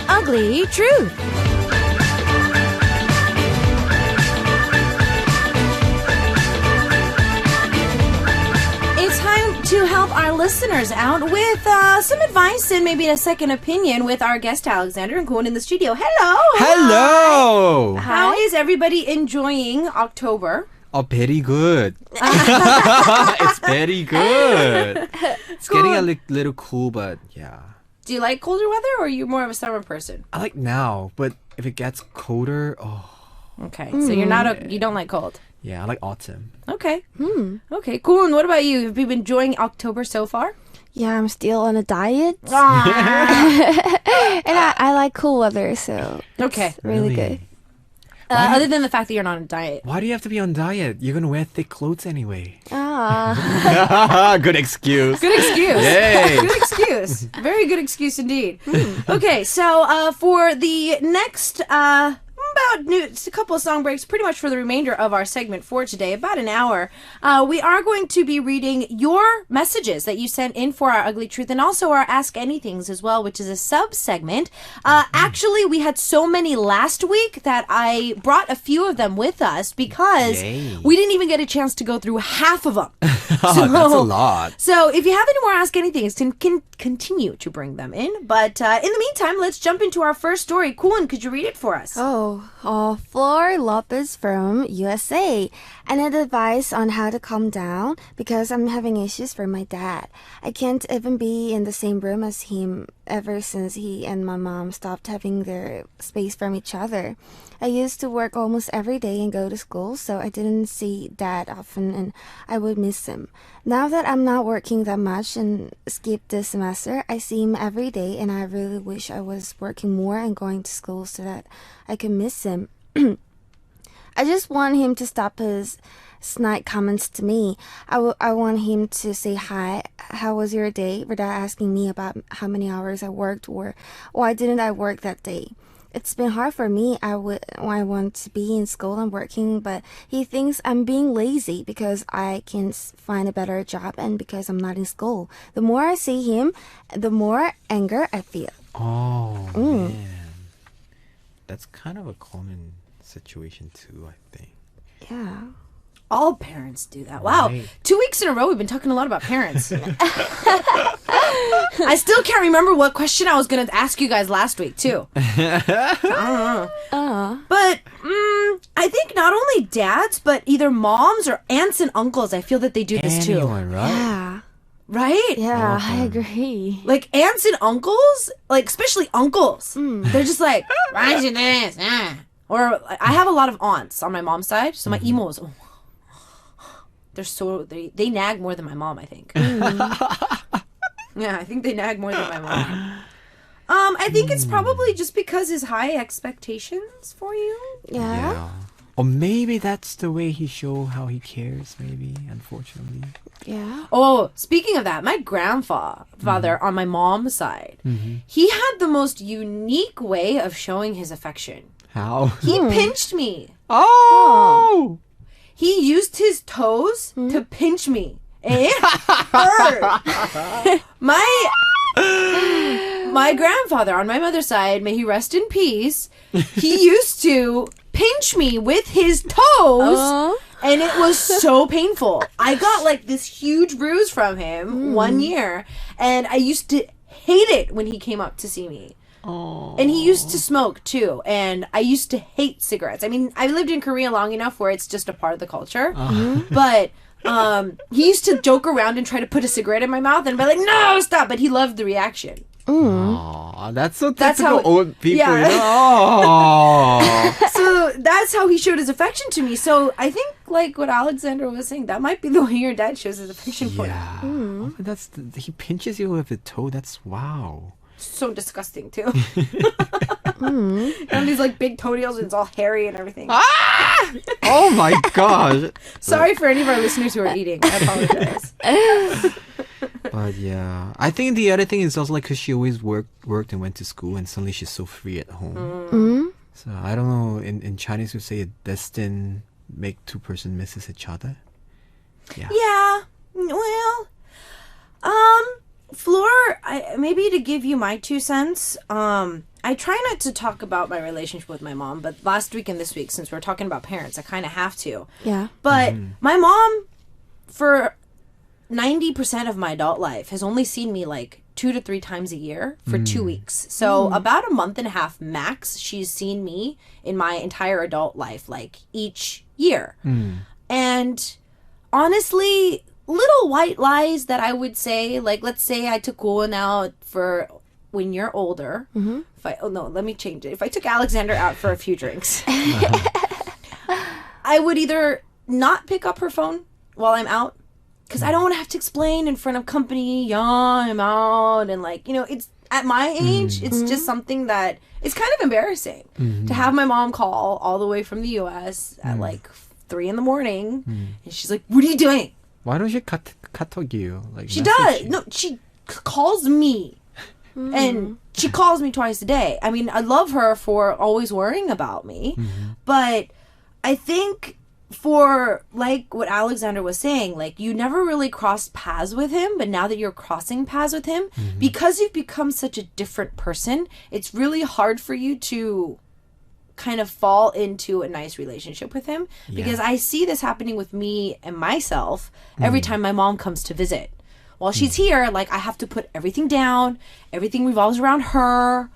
Ugly Truth. It's time to help our listeners out with some advice and maybe a second opinion with our guest Alexander and Kuhn in the studio. Hello. Hello. Hi. How is everybody enjoying October? Oh, very good. It's very good. It's getting a little cool, but yeah. Do you like colder weather or are you more of a summer person? I like now, but if it gets colder, Okay, so you don't like cold. yeah, I like autumn. Okay. Okay, cool. And what about you? Have you been enjoying October so far? Yeah, I'm still on a diet. And I like cool weather, so Okay. it's really good. Other than the fact that you're not on a diet. Why do you have to be on diet? You're gonna wear thick clothes anyway. Good excuse. Good excuse. Yay. Good excuse. Very good excuse indeed. Okay, so for the next just a couple of song breaks, pretty much for the remainder of our segment for today, about an hour, we are going to be reading your messages that you sent in for our Ugly Truth and also our Ask Anythings as well, which is a sub-segment. Actually, we had so many last week that I brought a few of them with us because we didn't even get a chance to go through half of them. That's a lot. So if you have any more Ask Anythings, can continue to bring them in. But in the meantime, let's jump into our first story. Kuhn, could you read it for us? Flor Lopez from USA. And an advice on how to calm down because I'm having issues for my dad. I can't even be in the same room as him ever since he and my mom stopped having their space from each other. I used to work almost every day and go to school, so I didn't see Dad often and I would miss him. Now that I'm not working that much and skipped this semester, I see him every day and I really wish I was working more and going to school so that I could miss him. I just want him to stop his snide comments to me. I want him to say hi, how was your day, without asking me about how many hours I worked or why didn't I work that day. It's been hard for me. I want to be in school and working, but he thinks I'm being lazy because I can find a better job and because I'm not in school. The more I see him, the more anger I feel. Oh, man. That's kind of a common situation too, I think. Yeah. All parents do that. Wow. Right. 2 weeks in a row, we've been talking a lot about parents. I still can't remember what question I was going to ask you guys last week, too. I don't know. But I think not only dads, but either moms or aunts and uncles, I feel that they do this too. Anyone, right? Yeah. Right? Yeah, I agree. Like aunts and uncles, like especially uncles, they're just like, why did you do this? Or I have a lot of aunts on my mom's side, so my emos, they nag more than my mom, I think. Yeah, I think they nag more than my mom. I think it's probably just because his high expectations for you. Yeah. Or maybe that's the way he show how he cares, maybe, unfortunately. Yeah. Oh, speaking of that, my grandfather on my mom's side, he had the most unique way of showing his affection. How? He pinched me. Oh! He used his toes to pinch me. And it hurt. My grandfather on my mother's side, may he rest in peace, he used to pinch me with his toes. And it was so painful. I got like this huge bruise from him 1 year. And I used to hate it when he came up to see me. Oh. And he used to smoke too. And I used to hate cigarettes. I mean, I lived in Korea long enough where it's just a part of the culture. But he used to joke around and try to put a cigarette in my mouth and be like, no, stop. But he loved the reaction. Aw, that's so typical That's how- old people, yeah. you know? Aw. So that's how he showed his affection to me. So I think, like what Alexander was saying, that might be the way your dad shows his affection for you. Yeah. Oh, but he pinches you with the toe. That's wow. So disgusting too. And these like big toenails and it's all hairy and everything. Oh my gosh. Sorry for any of our listeners who are eating. I apologize. But yeah, I think the other thing is also like because she always worked and went to school, and suddenly she's so free at home. So I don't know. In Chinese, we say a destined make two-person misses each other. Yeah. Well, Floor, maybe to give you my 2 cents, I try not to talk about my relationship with my mom, but last week and this week, since we're talking about parents, I kind of have to. Yeah. But my mom, for 90% of my adult life, has only seen me like 2 to 3 times a year for 2 weeks. So about a month and a half max, she's seen me in my entire adult life, like each year. And honestly, little white lies that I would say, like, let's say I took Owen out for when you're older. Let me change it. If I took Alexander out for a few drinks, I would either not pick up her phone while I'm out, because I don't want to have to explain in front of company, yeah, I'm out, and like, you know, it's at my age, it's just something that it's kind of embarrassing to have my mom call all the way from the US at like 3 in the morning, and she's like, "What are you doing?" Why don't you 카톡 you? Like She message does. you? No, she calls me. And she calls me twice a day. I mean, I love her for always worrying about me. But I think for, like what Alexander was saying, like, you never really crossed paths with him. But now that you're crossing paths with him, because you've become such a different person, it's really hard for you to kind of fall into a nice relationship with him. Because I see this happening with me and myself every time my mom comes to visit. While she's here, like, I have to put everything down. Everything revolves around her.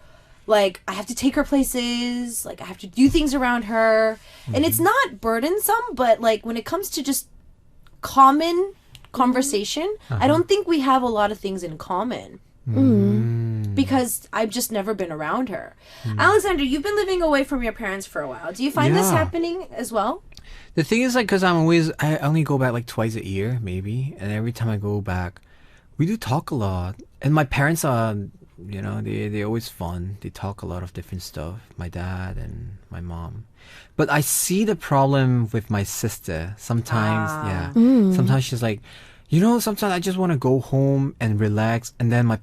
Like, I have to take her places. Like, I have to do things around her. And it's not burdensome, but, like, when it comes to just common conversation, I don't think we have a lot of things in common. Because I've just never been around her. Alexander, you've been living away from your parents for a while. Do you find this happening as well? The thing is, like, because I only go back like twice a year, maybe. And every time I go back, we do talk a lot. And my parents are, you know, they're always fun. They talk a lot of different stuff, my dad and my mom. But I see the problem with my sister. Sometimes, sometimes she's like, you know, sometimes I just want to go home and relax. And then my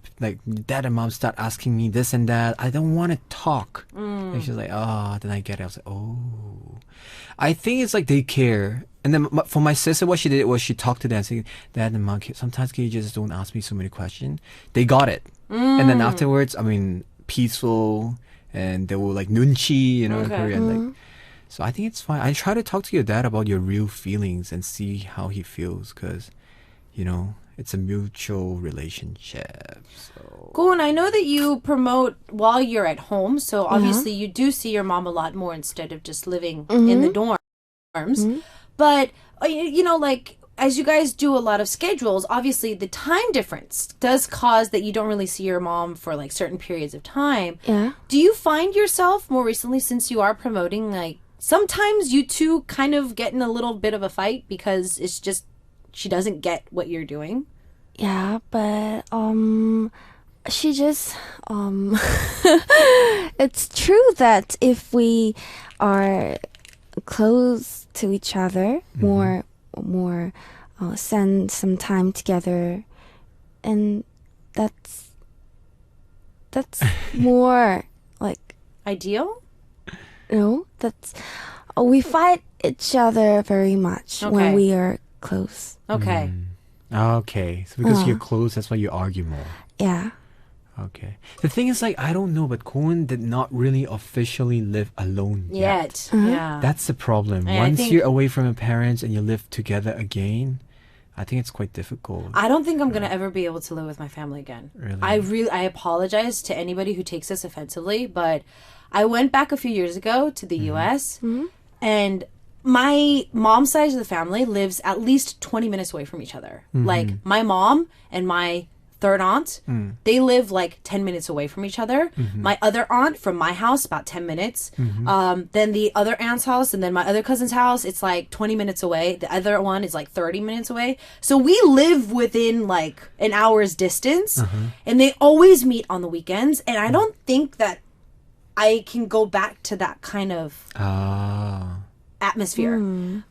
dad and mom start asking me this and that. I don't want to talk. And she's like, oh, then I get it. I was like, oh. I think it's like they care. And then for my sister, what she did was she talked to them saying, Dad and Mom, sometimes can you just don't ask me so many questions? They got it. And then afterwards, I mean, peaceful. And they were like nunchi, you know, in Korean. Like, so I think it's fine. I try to talk to your dad about your real feelings and see how he feels. Because, you know, it's a mutual relationship. So. Cool, and I know that you promote while you're at home, so obviously you do see your mom a lot more instead of just living in the dorms. But, you know, like, as you guys do a lot of schedules, obviously the time difference does cause that you don't really see your mom for, like, certain periods of time. Yeah. Do you find yourself more recently, since you are promoting, like, sometimes you two kind of get in a little bit of a fight because it's just she doesn't get what you're doing? Yeah, but she just it's true that if we are close to each other more spend some time together, and that's more like Ideal? no, that's we fight each other very much Okay. when we are close. Okay. Okay. So because you're close, that's why you argue more. Yeah. Okay. The thing is, like, I don't know, but Cohen did not really officially live alone yet. Yeah. That's the problem. I Once think- you're away from your parents and you live together again, I think it's quite difficult. I don't think I'm going to ever be able to live with my family again. Really? I apologize to anybody who takes this offensively, but I went back a few years ago to the US, and my mom's side of the family lives at least 20 minutes away from each other. Like, my mom and my third aunt, they live like 10 minutes away from each other. My other aunt from my house, about 10 minutes. Then the other aunt's house, and then my other cousin's house, it's like 20 minutes away. The other one is like 30 minutes away. So we live within like an hour's distance, and they always meet on the weekends. And I don't think that I can go back to that kind of atmosphere.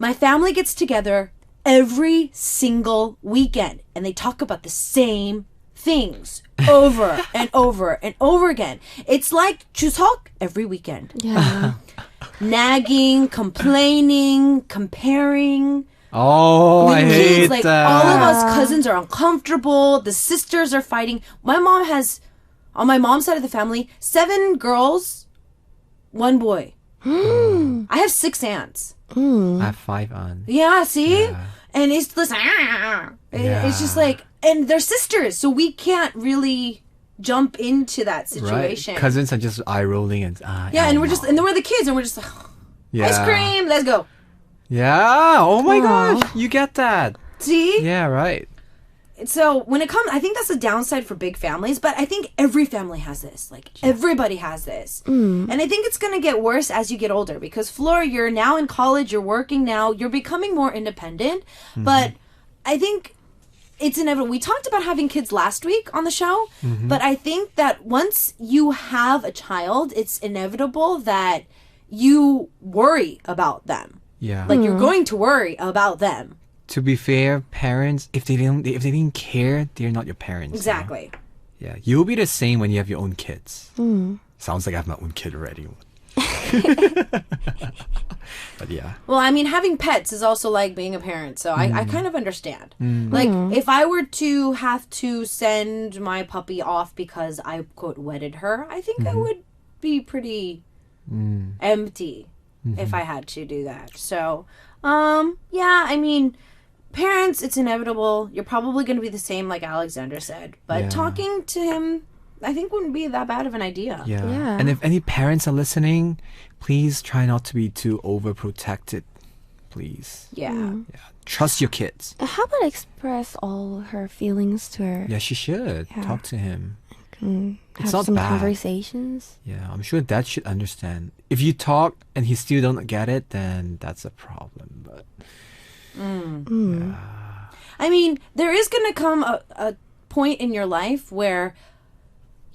My family gets together every single weekend, and they talk about the same things over and over and over again. It's like Chuseok every weekend. Yeah. nagging, complaining, comparing. Oh, I hate Like that. all of us cousins are uncomfortable. The sisters are fighting. My mom has, on my mom's side of the family, 7 girls, 1 boy. I have 6 aunts. I have 5 on. Yeah, see? Yeah. And it's just, it's just like, and they're sisters, so we can't really jump into that situation. Right. Cousins are just eye rolling and Yeah, and we're just, and then we're the kids, and we're just like, yeah. ice cream, let's go. Yeah. Oh my gosh, you get that. See? Yeah, right. So when it comes, I think that's the downside for big families, but I think every family has this. Like everybody has this. And I think it's going to get worse as you get older because Fleur, you're now in college, you're working now, you're becoming more independent. But I think it's inevitable. We talked about having kids last week on the show, but I think that once you have a child, it's inevitable that you worry about them. Yeah. Like you're going to worry about them. To be fair, parents, if they didn't care, they're not your parents. Exactly. Yeah, you'll be the same when you have your own kids. Sounds like I have my own kid already. But yeah. Well, I mean, having pets is also like being a parent, so I kind of understand. Like, if I were to have to send my puppy off because I, quote, wedded her, I think I would be pretty empty if I had to do that. So, yeah, I mean, parents, it's inevitable. You're probably going to be the same, like Alexander said. But Yeah. talking to him, I think wouldn't be that bad of an idea. Yeah. Yeah. And if any parents are listening, please try not to be too overprotected. Please. Yeah. Yeah. Trust your kids. How about express all her feelings to her? Yeah, she should. Yeah. Talk to him. Have It's not some bad. conversations. Yeah, I'm sure dad should understand. If you talk and he still don't get it, then that's a problem. But I mean, there is going to come a point in your life where,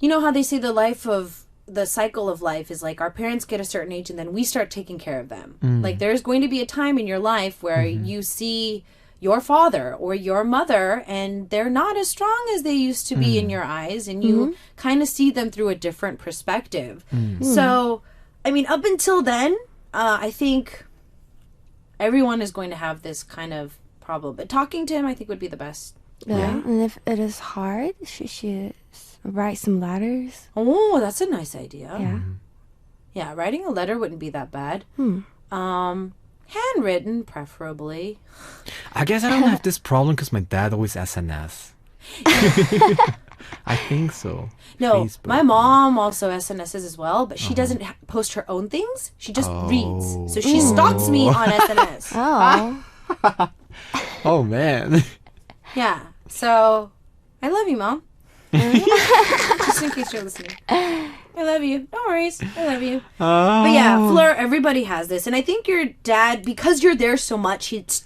you know how they say the cycle of life is like our parents get a certain age and then we start taking care of them. Like there's going to be a time in your life where you see your father or your mother and they're not as strong as they used to be in your eyes and you kind of see them through a different perspective. So, I mean, up until then, I think everyone is going to have this kind of problem. But talking to him, I think, would be the best. Yeah. And if it is hard, she should write some letters. Oh, that's a nice idea. Yeah. Yeah, writing a letter wouldn't be that bad. Handwritten, preferably. I guess I don't have this problem because my dad always SNS. I think so. No, Facebook. my mom also SNSs as well, but she doesn't post her own things. She just reads. So she stalks me on SNS. Oh. Oh man. Yeah. So, I love you, Mom. Just in case you're listening. I love you. No worries. I love you. But yeah, Fleur, everybody has this. And I think your dad, because you're there so much, it's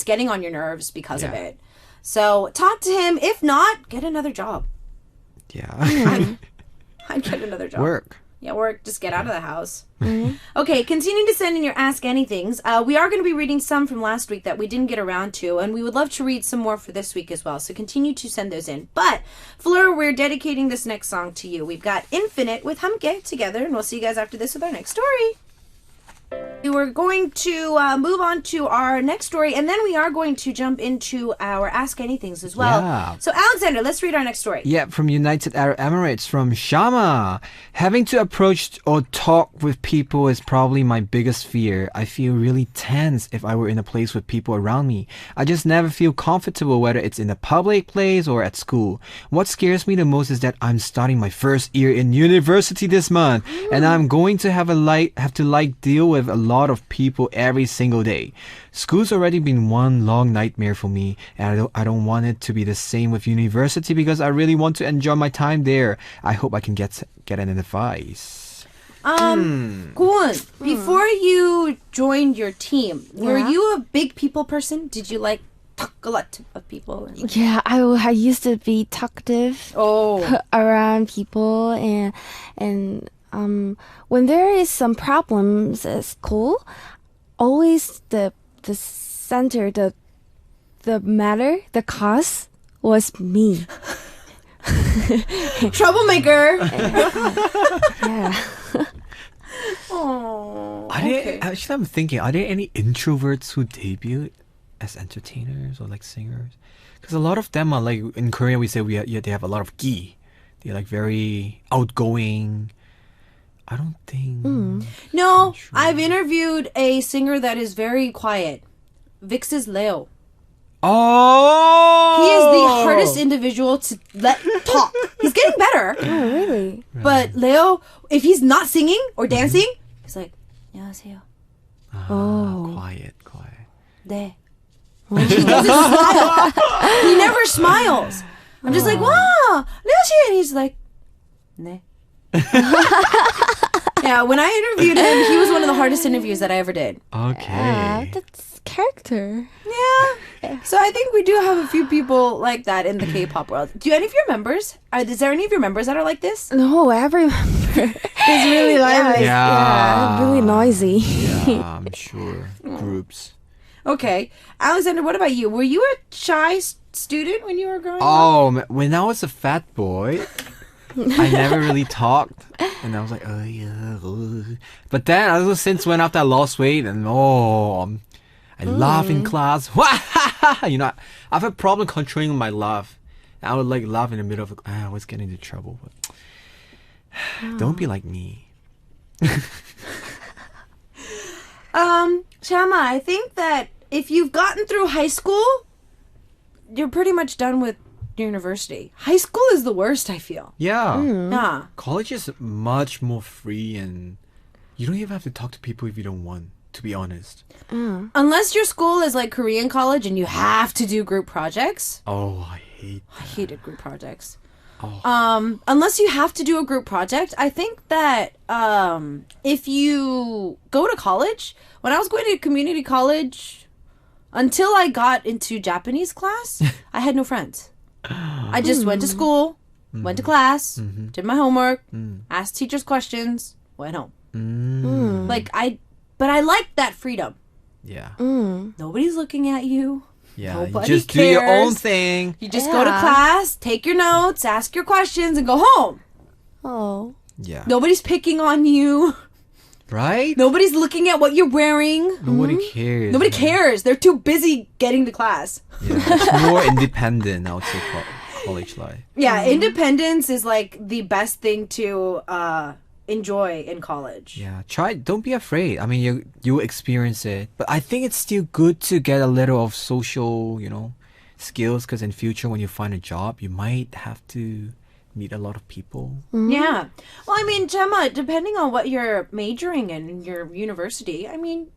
getting on your nerves because of Yeah. it. So talk to him. If not, get another job. Yeah. I'd get another job. Work. Yeah, work. Just get out of the house. Okay, continue to send in your Ask Anythings. We are going to be reading some from last week that we didn't get around to, and we would love to read some more for this week as well. So continue to send those in. But, Fleur, we're dedicating this next song to you. We've got Infinite with Hamke together, and we'll see you guys after this with our next story. We're going to move on to our next story, and then we are going to jump into our Ask Anythings as well. Yeah. So, Alexander, let's read our next story. Yeah, from United Arab Emirates, from Shama. Having to approach or talk with people is probably my biggest fear. I feel really tense if I were in a place with people around me. I just never feel comfortable whether it's in a public place or at school. What scares me the most is that I'm starting my first year in university this month, and I'm going to have to deal with a lot of people every single day. School's already been one long nightmare for me, and I don't want it to be the same with university because I really want to enjoy my time there. I hope I can get an advice. Kwon, before you joined your team, were Yeah. you a big people person? Did you like talk a lot of people? Yeah, I used to be talkative Oh, around people and when there is some problems at school, always the center, the matter, the cause was me. troublemaker. Yeah. Oh. Are there, actually, I'm thinking, are there any introverts who debut as entertainers or like singers? Because a lot of them are like, in Korea we say they have a lot of gi. They're like very outgoing. I don't think. No, Sure. I've interviewed a singer that is very quiet. Vix's Leo. Oh! He is the hardest individual to let talk. He's getting better. Oh, really? But Leo, if he's not singing or dancing, he's like, 안녕하세요. Quiet, quiet. 네. He doesn't smile. He never smiles. I'm just like, wow, 안녕하세요. And he's like, 네. Yeah, when I interviewed him, he was one of the hardest interviews that I ever did. Okay. That's character. Yeah. So I think we do have a few people like that in the K-pop world. Do any of your members? Is there any of your members that are like this? No, every member is really lively. Yeah. Really noisy. Yeah, I'm sure. Groups. Okay. Alexander, what about you? Were you a shy student when you were growing up? Oh, when I was a fat boy, I never really talked. And I was like, oh, yeah. But then, ever since when after I lost weight, and I laugh in class. You know, I've had problem controlling my laugh. I would like laugh in the middle of I was getting into trouble. But don't be like me. Shama, I think that if you've gotten through high school, you're pretty much done with university. High school is the worst, I feel. Yeah. Yeah. College is much more free and you don't even have to talk to people if you don't want, to be honest. Unless your school is like Korean college and you have to do group projects. Oh, I hated group projects. Oh. Unless you have to do a group project, I think that if you go to college, when I was going to community college, until I got into Japanese class, I had no friends. I just went to school, went to class, did my homework, asked teachers questions, went home. But I liked that freedom. Yeah. Nobody's looking at you. Yeah. Nobody You just cares. do your own thing. You just go to class, take your notes, ask your questions, and go home. Oh. Yeah. Nobody's picking on you. Right? Nobody's looking at what you're wearing. Nobody cares. Nobody cares. They're too busy getting to class. Yeah. It's more independent, I would say, college life. Yeah, independence is like the best thing to enjoy in college. Yeah, don't be afraid. I mean, you experience it, but I think it's still good to get a little of social, skills, because in future when you find a job, you might have to meet a lot of people. Yeah. Well, I mean, Gemma, depending on what you're majoring in your university, I mean,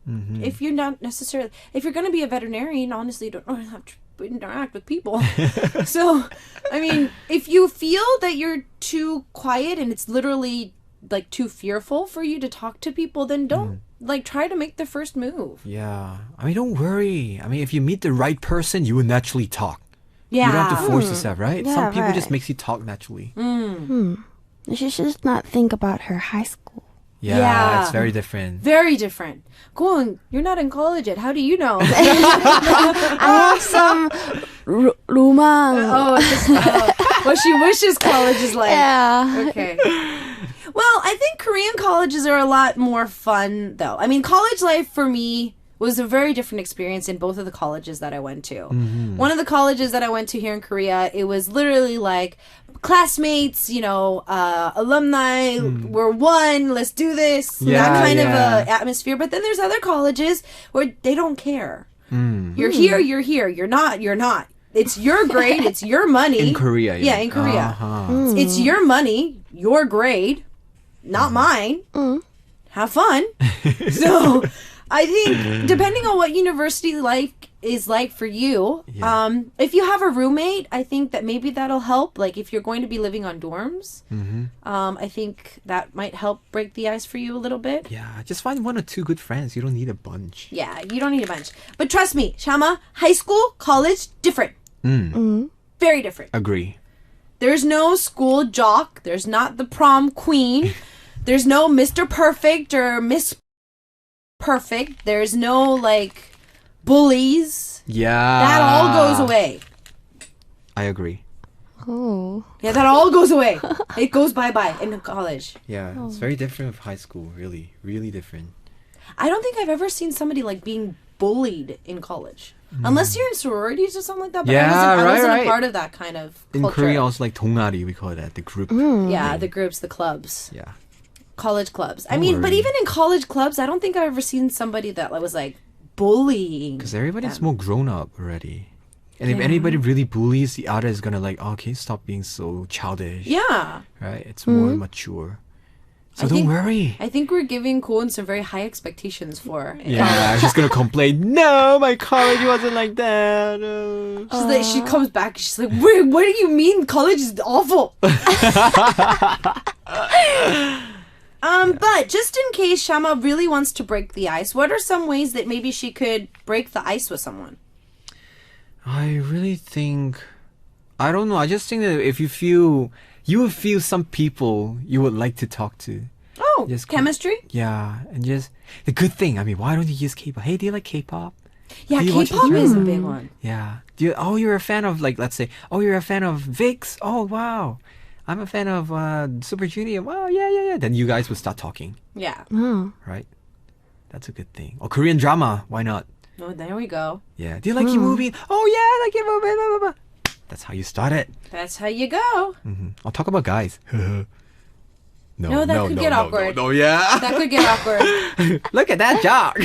if you're not necessarily, if you're going to be a veterinarian, honestly, you don't really have to interact with people. So, I mean, if you feel that you're too quiet and it's literally like too fearful for you to talk to people, then don't try to make the first move. Yeah. I mean, don't worry. I mean, if you meet the right person, you will naturally talk. Yeah. You don't have to force yourself, right? Yeah, Some people right. just makes you talk naturally. She should just not think about her high school. Yeah, it's very different. Very different. Kwon, you're not in college yet. How do you know? I have some romance. What she wishes college is like. Yeah. Okay. Well, I think Korean colleges are a lot more fun, though. I mean, college life for me was a very different experience in both of the colleges that I went to. One of the colleges that I went to here in Korea, it was literally like classmates, alumni, we're one, let's do this, that kind of atmosphere. But then there's other colleges where they don't care. You're here, you're not. It's your grade, it's your money. In Korea, yeah. In Korea. It's your money, your grade, not mine. Have fun. So I think depending on what university life is like for you, if you have a roommate, I think that maybe that'll help. Like if you're going to be living on dorms, I think that might help break the ice for you a little bit. Yeah, just find one or two good friends. You don't need a bunch. Yeah, you don't need a bunch. But trust me, Shama, high school, college, different. Very different. Agree. There's no school jock. There's not the prom queen. There's no Mr. Perfect or Miss Perfect. There's no bullies. Yeah. That all goes away. I agree. Oh. Yeah, that all goes away. It goes bye-bye in college. Yeah, it's very different with high school. Really, really different. I don't think I've ever seen somebody like being bullied in college. Unless you're in sororities or something like that. But Yeah, I wasn't right. a part of that kind of In culture. Korea, also like 동아리, we call that the group. Yeah, the groups, the clubs. Yeah. College clubs. I Don't mean, but worry. even in college clubs, I don't think I've ever seen somebody that was like bullying. Because everybody's them. more grown up already. And if Yeah. anybody really bullies, the other is gonna like, oh, can you stop being so childish? Yeah. Right? It's more mature. So I don't think- worry. I think we're giving Koon some very high expectations for. Yeah, she's gonna complain. No, my college wasn't like that. She's like, she comes back. She's like, "Wait, what do you mean? College is awful." But just in case Shama really wants to break the ice, what are some ways that maybe she could break the ice with someone? I really think, I don't know. I just think that if you would feel some people you would like to talk to. Oh, Just chemistry? Yeah, and just the good thing. I mean, why don't you use K-pop? Hey, do you like K-pop? Yeah, Do you watch K-pop the is a drama? big one. Yeah. Oh, you're a fan of, like, let's say, oh, you're a fan of VIX. Oh, wow. I'm a fan of Super Junior. Wow, yeah. Then you guys would start talking, Yeah. Oh. right? That's a good thing. Or Korean drama. Why not? Oh, there we go. Yeah. Do you like your movie? Oh, yeah, I like your movie. Blah, blah, blah. That's how you start it. That's how you go. I'll talk about guys. No, that could get awkward. No, yeah. That could get awkward. Look at that jock.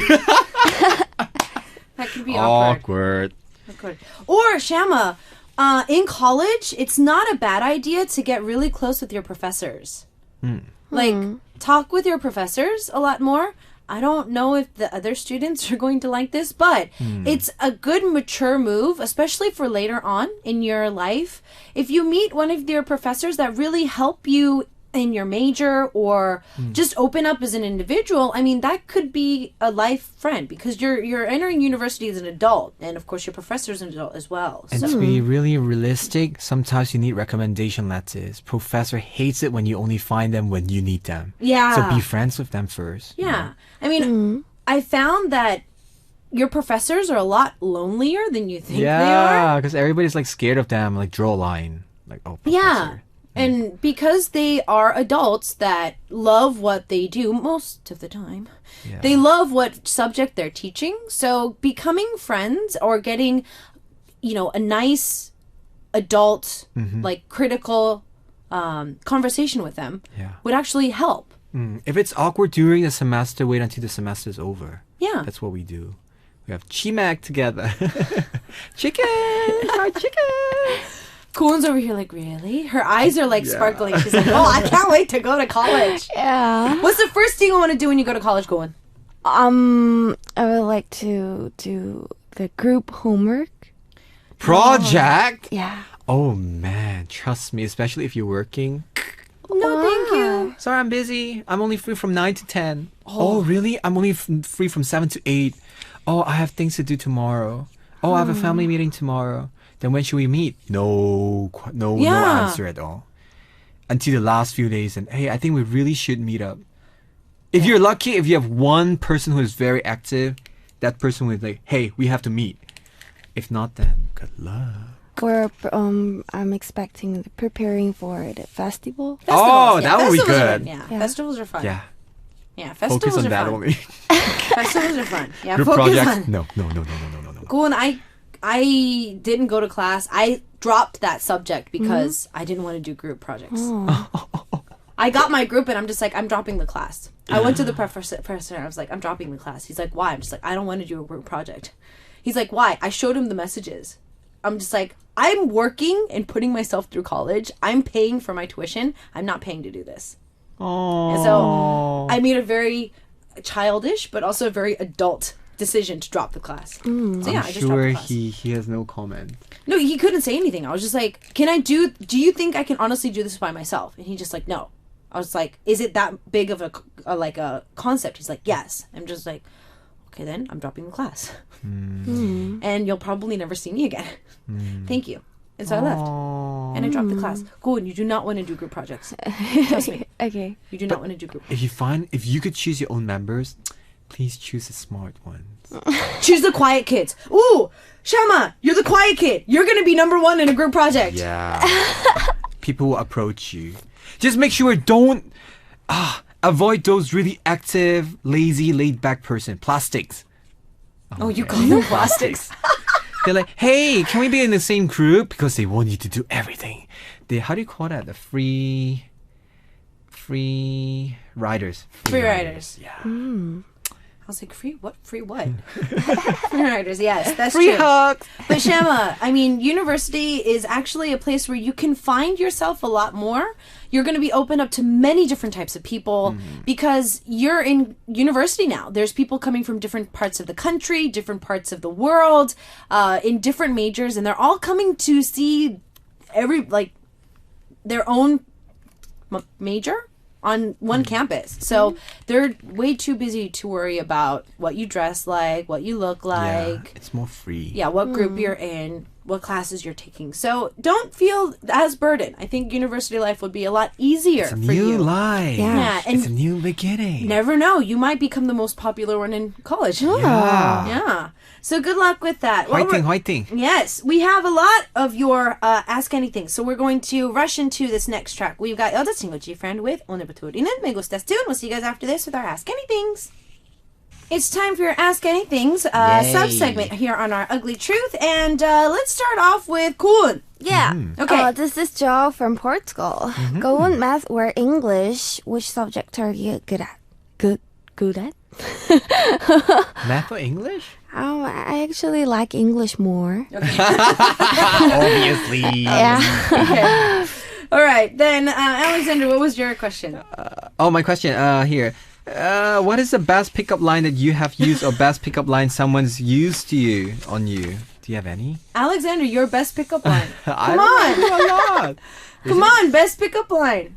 That could be awkward. Awkward. Or Shama, in college, it's not a bad idea to get really close with your professors. Like, talk with your professors a lot more. I don't know if the other students are going to like this, but it's a good mature move, especially for later on in your life. If you meet one of your professors that really help you in your major or just open up as an individual, I mean, that could be a life friend because you're entering university as an adult, and of course your professor is an adult as well. And So, to be really realistic, sometimes you need recommendation letters. Professor hates it when you only find them when you need them. yeah. So be friends with them first. you know? Yeah. I mean, I found that your professors are a lot lonelier than you think they are. Yeah, because everybody's like scared of them. Like draw a line. Like, oh, professor. Yeah. And because they are adults that love what they do most of the time, Yeah. they love what subject they're teaching. So becoming friends or getting, a nice adult, like critical conversation with them Yeah. would actually help. If it's awkward during the semester, wait until the semester is over. Yeah. That's what we do. We have chimak together. Chicken! Fried chicken! Koon's over here like, really? Her eyes are like sparkling. She's like, oh, I can't wait to go to college. Yeah. What's the first thing you want to do when you go to college, Koon? I would like to do the group homework. Project! Yeah. Oh man, trust me, especially if you're working. No, thank you. Sorry, I'm busy. I'm only free from 9 to 10. Oh, really? I'm only free from 7 to 8. Oh, I have things to do tomorrow. Oh, I have a family meeting tomorrow. Then when should we meet? No Yeah. answer at all. Until the last few days. And hey, I think we really should meet up. If you're lucky, if you have one person who is very active, that person will like, hey, we have to meet. If not, then good luck. Or I'm expecting preparing for the festival. Oh, that would be Festivals are good. fun. Yeah. Yeah. Festivals are fun. Yeah. Yeah, Focus festivals on are that fun. only. Festivals are fun. Yeah, Group focus projects? on. No. Cool, and I didn't go to class. I dropped that subject because I didn't want to do group projects. I got my group and I'm just like, I'm dropping the class. I went to the professor and I was like, I'm dropping the class. He's like, why? I'm just like, I don't want to do a group project. He's like, why? I showed him the messages. I'm just like, I'm working and putting myself through college. I'm paying for my tuition. I'm not paying to do this. Oh. And so I made a very childish but also very adult decision to drop the class. So yeah, I I'm just dropped sure the class. he has no comment. No, he couldn't say anything. I was just like, do you think I can honestly do this by myself? And he just like, no. I was like, is it that big of a concept? He's like, yes. I'm just like, okay, then I'm dropping the class. And you'll probably never see me again. Thank you. And so I left. And I dropped the class. Cool, and you do not want to do group projects. Trust me. Okay. You do not want to do group If you could choose your own members, please choose the smart ones. Choose the quiet kids. Ooh, Shama, you're the quiet kid. You're going to be number one in a group project. Yeah. People will approach you. Just make sure don't avoid those really active, lazy, laid-back person. Plastics. Oh, you call them plastics? They're like, hey, can we be in the same group? Because they want you to do everything. How do you call that? The free riders. Free riders. Yeah. I was like, free what? Free what? Free riders, yes, that's Free true. hugs. But Shama, I mean, university is actually a place where you can find yourself a lot more. You're going to be open up to many different types of people because you're in university now. There's people coming from different parts of the country, different parts of the world, in different majors, and they're all coming to see their own major on one campus. So they're way too busy to worry about what you dress like, what you look Yeah, like. it's more free. Yeah, what group you're in, what classes you're taking. So don't feel as burdened. I think university life would be a lot easier It's a for new you. life. Yeah, and It's a new beginning. never know. You might become the most popular one in college. Yeah. Yeah. So good luck with that. Well, Fighting, we're- fighting. Yes, we have a lot of your Ask Anything. So we're going to rush into this next track. We've got 여자친구 G-Friend with 오늘부터 우리는 Me Gustas Tune. We'll see you guys after this with our Ask Anythings. It's time for your Ask Anythings Yay. sub-segment here on our Ugly Truth. And let's start off with Koon. Yeah. Okay. This is Joe from Portugal. Go on math or English. Which subject are you good at? Good at? Math or English? I actually like English more. Obviously. Yeah. Okay. All right. Then, Alexander, what was your question? Oh, my question here. What is the best pickup line that you have used or best pickup line someone's used to you on you? Do you have any? Alexander, your best pickup line. Come on. A lot. Come on, best pickup line.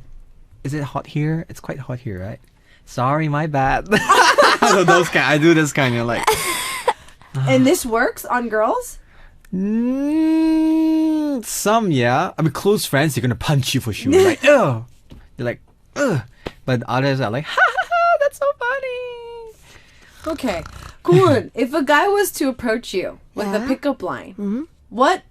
Is it hot here? It's quite hot here, right? Sorry, my bad. So I do this kind of like. And this works on girls? Some, yeah. I mean, close friends, they're gonna punch you for sure. Like, ugh. They're like, ugh. But others are like, ha ha ha, that's so funny. Okay. Cool. If a guy was to approach you with a Yeah. pickup line, what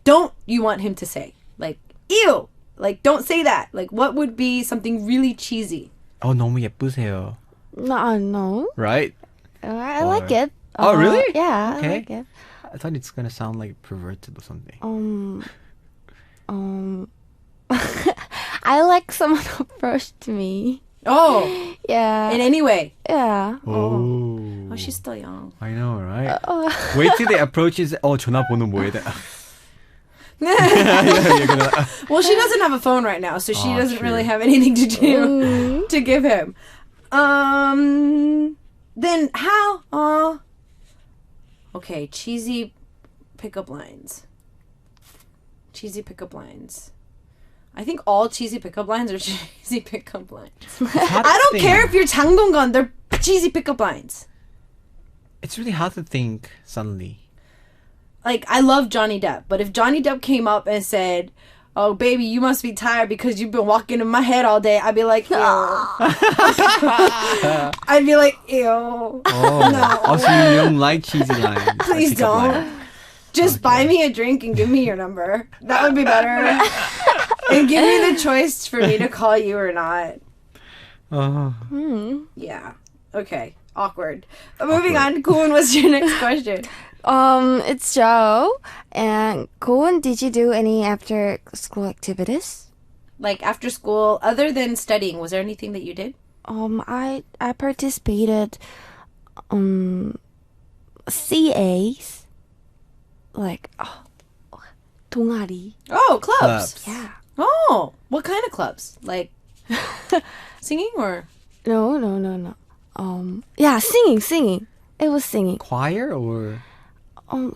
don't you want him to say? Like, ew. Like, don't say that. Like, what would be something really cheesy? 너무 예쁘세요. No. Right? I like it. Oh, really? Yeah, Okay. I like it. I thought it's gonna sound like perverted or something. I like someone approached me. Oh, Yeah. in any way. Yeah. Oh. Oh, she's still young. I know, right? Wait till they approach is 전화번호 뭐야 돼? You're gonna, Well, she doesn't have a phone right now, so she Oh, doesn't true. really have anything to do to give him. Then how? Okay, cheesy pickup lines. Cheesy pickup lines. I think all cheesy pickup lines are cheesy pickup lines. I don't care if you're 장동건, they're cheesy pickup lines. It's really hard to think suddenly. Like, I love Johnny Depp, but if Johnny Depp came up and said, "Oh, baby, you must be tired because you've been walking in my head all day," I'd be like, ew. I'd be like, ew. Oh, also you don't like cheesy lines. Please Pickup don't. line. Just buy me a drink and give me your number. That would be better. And give me the choice for me to call you or not. Oh. Yeah. Okay. Awkward. Moving on. Koon, what's your next question? It's Joe. And Koen, did you do any after school activities? Like, after school, other than studying, was there anything that you did? I participated CAs like 동아리. Oh, clubs. Yeah. Oh, what kind of clubs? Like singing or? No. Yeah, singing. It was singing. Choir or?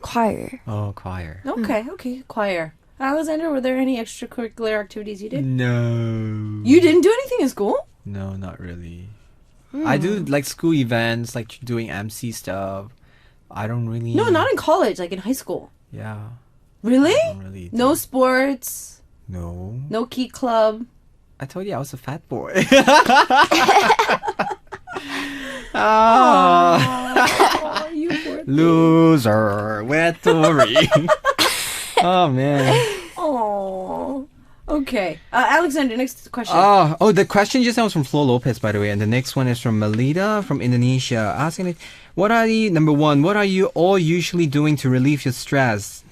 Choir. Oh, choir. Okay, choir. Alexander, were there any extracurricular activities you did? No. You didn't do anything in school? No, not really. I do like school events, like doing MC stuff. I don't really. No, not in college, like in high school. Yeah. Really? I don't really do- No sports, No. no key club. I told you I was a fat boy. Ah. Oh, you poor Loser. Wetori. Oh, man. Oh. Okay. Alexander, next question. The question just now was from Flo Lopez, by the way. And the next one is from Melita from Indonesia. Asking it, number one, what are you all usually doing to relieve your stress?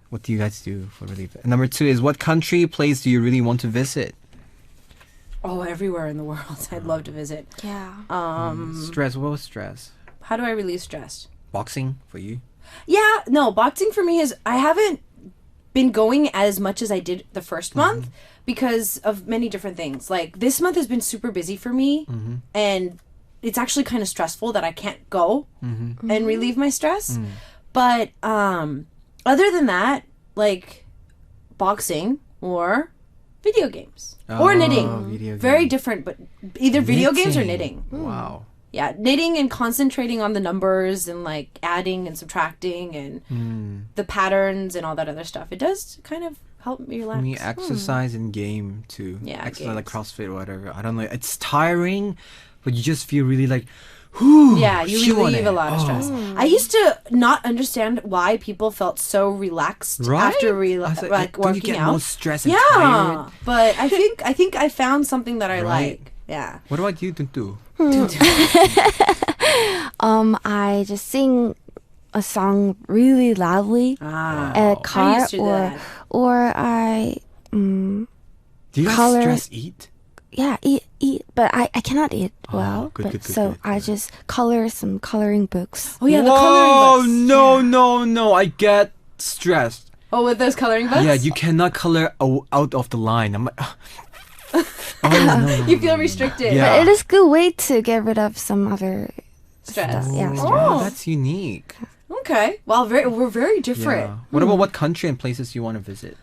What do you guys do for relief? And number two is, what country, place do you really want to visit? Oh, everywhere in the world. I'd love to visit. Yeah. Stress. What was stress? How do I relieve stress? Boxing for you? Yeah, no, boxing for me is, I haven't been going as much as I did the first month because of many different things. Like, this month has been super busy for me, and it's actually kind of stressful that I can't go and relieve my stress. But other than that, like boxing or video games or knitting. Very different, but either video games or knitting. Wow. Yeah, knitting and concentrating on the numbers and like adding and subtracting and the patterns and all that other stuff. It does kind of help me relax. For me, exercise and game too. Yeah, exercise like games. CrossFit or whatever. I don't know. It's tiring, but you just feel really like, whew, Yeah, you chew on relieve it. a lot of stress. I used to not understand why people felt so relaxed Right? after I was like don't you working get out. more stress and Yeah, tired? but I think I found something that I Right. like. Yeah. What about you, Tuntu? I just sing a song really loudly Ah. at a car, used to do that. or I Do you guys Color- stress eat? eat, but I cannot eat well. good, but good, so good, I good. just color some coloring books. Oh yeah, the Whoa, coloring books. no. I get stressed. Oh, with those coloring books? Yeah, you cannot color out of the line. I'm like, no. You feel restricted. Yeah. It is a good way to get rid of some other Stress. stuff. Yeah, Oh, stress. that's unique. Okay. Well, we're very different. Yeah. What about what country and places you want to visit?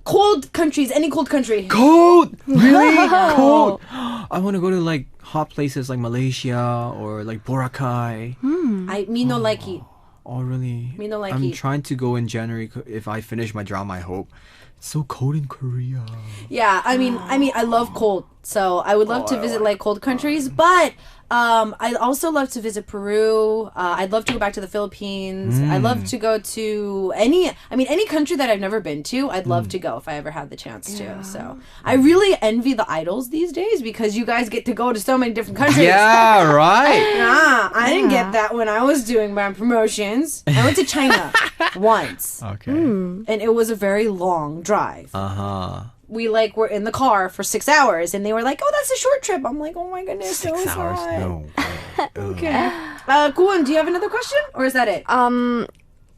Cold countries, any cold country. Cold? Really? Cold? I want to go to like hot places like Malaysia or like Boracay. Me no like it. Oh, really? Me no like I'm it. trying to go in January if I finish my drama, I hope. It's so cold in Korea. Yeah, I mean, I love cold, so I would love to visit like cold countries. But I also love to visit Peru. I'd love to go back to the Philippines. I'd love to go to any country that I've never been to. I'd love to go if I ever had the chance to. So I really envy the idols these days because you guys get to go to so many different countries. Yeah, right. Nah, I didn't get that when I was doing my promotions. I went to China once, Okay. and it was a very long drive. Uh-huh. We like were in the car for 6 hours, and they were like, "Oh, that's a short trip." I'm like, "Oh my goodness, 6 so hours? sad." No. Okay. Kuan, do you have another question, or is that it?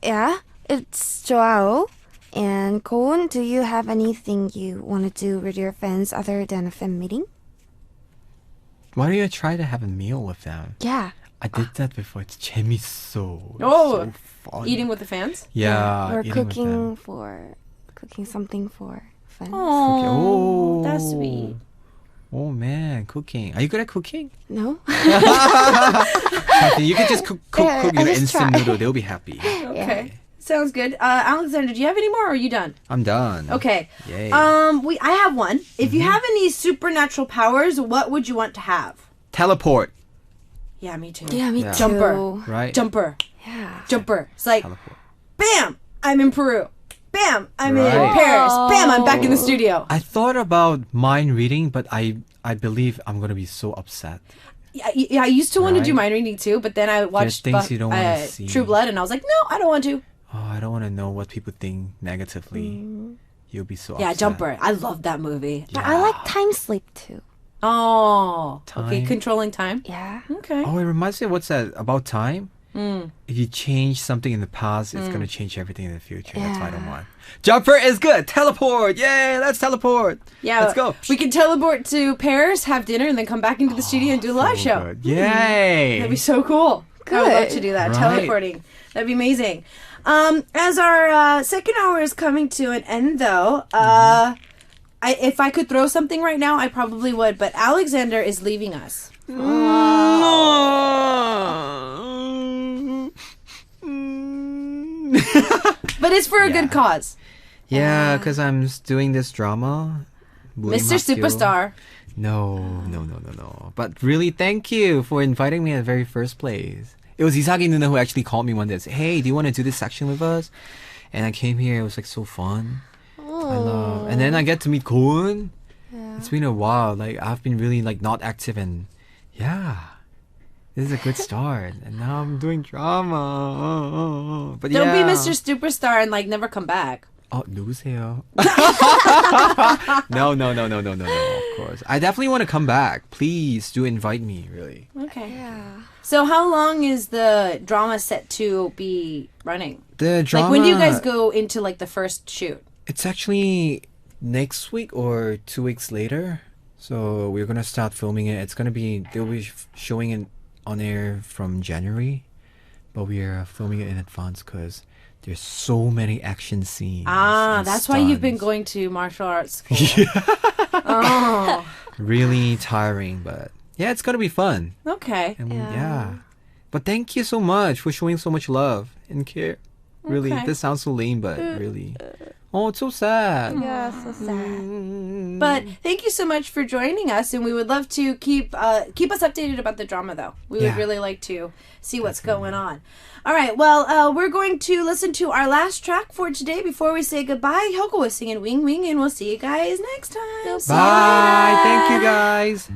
Yeah, it's Joao. And Koen, do you have anything you want to do with your fans other than a fan meeting? Why don't you try to have a meal with them? Yeah. I did that before. It's 재밌어. It's Oh, so fun. Eating with the fans? Yeah. Or eating with them. cooking something for fans. Oh, Oh, that's sweet. Oh man, cooking. Are you good at cooking? No? Kathy, you can just cook Yeah, you I know, just instant try. noodle. They'll be happy. Okay. Sounds good. Alexander, do you have any more, or are you done? I'm done. Okay. Yay. I have one. If you have any supernatural powers, what would you want to have? Teleport. Yeah, me too. Yeah, me Yeah. too. Jumper. Right. Jumper. Yeah. Jumper. It's like, Teleport. bam, I'm in Peru. Bam, I'm in Right. Paris. Bam, I'm back in the studio. I thought about mind reading, but I believe I'm gonna be so upset. Yeah, I used to want to do Right. mind reading too, but then I watched things you don't wanna see. True Blood, and I was like, no, I don't want to. Oh, I don't want to know what people think negatively. You'll be so Yeah, upset. Jumper. I love that movie. But I like time sleep too. Oh, okay, Time. controlling time. Yeah. Okay. Oh, it reminds me of what's that about time? Mm. If you change something in the past, it's gonna change everything in the future. That's why I don't want. Jumper is good. Teleport. Yay! Let's teleport. Yeah, Let's go. We can teleport to Paris, have dinner, and then come back into the studio and do a live So show. good. Yay! That'd be so cool. I would love to do that. Right. Teleporting. That'd be amazing. As our second hour is coming to an end, though, if I could throw something right now, I probably would. But Alexander is leaving us. But it's for a good cause. Yeah, because I'm doing this drama. Mr. Superstar. No. But really, thank you for inviting me at the very first place. It was Isagi Nuna who actually called me one day and said, "Hey, do you want to do this section with us?" And I came here. It was like so fun. I love, and then I get to meet Koon. Yeah. It's been a while. Like I've been really like not active, and yeah, this is a good start. And now I'm doing drama. But Don't yeah. be Mr. Superstar and like never come back. Oh, 누구세요? No. Of course, I definitely want to come back. Please do invite me. Really. Okay. Yeah. So how long is the drama set to be running? The drama. Like when do you guys go into like the first shoot? It's actually next week or 2 weeks later. So we're gonna start filming it. They'll be showing it on air from January, but we are filming it in advance because there's so many action scenes. And That's why you've been stunts. going to martial arts school. Oh, Really tiring, but yeah, it's gonna be fun. okay. And Yeah. yeah. But thank you so much for showing so much love and care. Really, Okay. this sounds so lame, but really. Oh, it's so sad. Yeah, so sad. But thank you so much for joining us, and we would love to keep us updated about the drama, though. We would Yeah. really like to see what's going on. All right, well, we're going to listen to our last track for today before we say goodbye. Hyoko was singing Wing Wing, and we'll see you guys next time. Bye. Thank you guys.